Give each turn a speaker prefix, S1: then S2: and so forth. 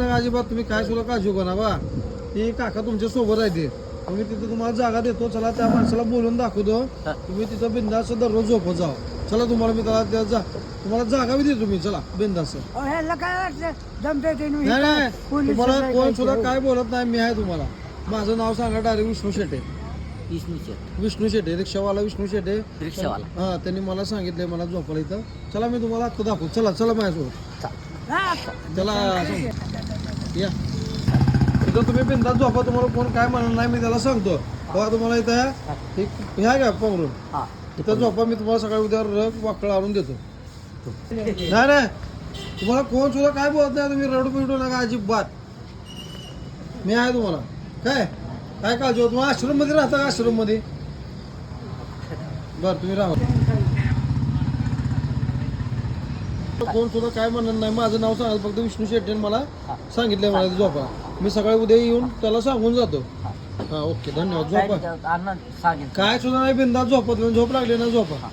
S1: अजिबात तुम्ही काय सुद्धा काळजी करा बा. ते काका तुमच्या सोबत आहे ते. तुम्ही तिथं तुम्हाला जागा देतो. चला त्या माणसाला बोलून दाखवतो. तुम्ही तिथं बिंदास दररोज झोपत जावा. चला तुम्हाला मी त्याला तुम्हाला जागा बी देतो मी. चला बिंदास. नाही तुम्हाला कोण सुद्धा काय बोलत नाही. मी आहे तुम्हाला. माझं नाव सांगा डायरेक्ट विष्णू शेटे. विष्णू शेटे रिक्षावाला विष्णू शेटे रिक्षावाला. हा त्यांनी मला सांगितलंय मला झोपायला इथं. चला मी तुम्हाला आता दाखवतो. चला चला माझ्यासोबत. चला या इथं तुम्ही बिंदास झोपा. तुम्हाला कोण काय म्हणणार नाही. मी त्याला सांगतो बघा तुम्हाला इथं ह्या घ्या पांघरून इथं झोपा. मी तुम्हाला सकाळी उद्या रग वाकळ आणून देतो. नाही नाही तुम्हाला कोण सुद्धा काय बोलत नाही. तुम्ही रडू पिडू नका अजिबात. मी आहे तुम्हाला. काय काय काळजी होत. तुम्हाला आश्रम मध्ये राहता का? आश्रम मध्ये बरं तुम्ही राहा. कोण सुद्धा काय म्हणणार नाही. माझं नाव सांगाल फक्त विष्णू शेट्टी मला सांगितलंय मला झोपा. मी सकाळी उद्या येऊन त्याला सांगून जातो. हा ओके धन्यवाद. झोपा. काय सुद्धा नाही बिंदास झोपा. तुम्ही झोप लागली ना झोपा.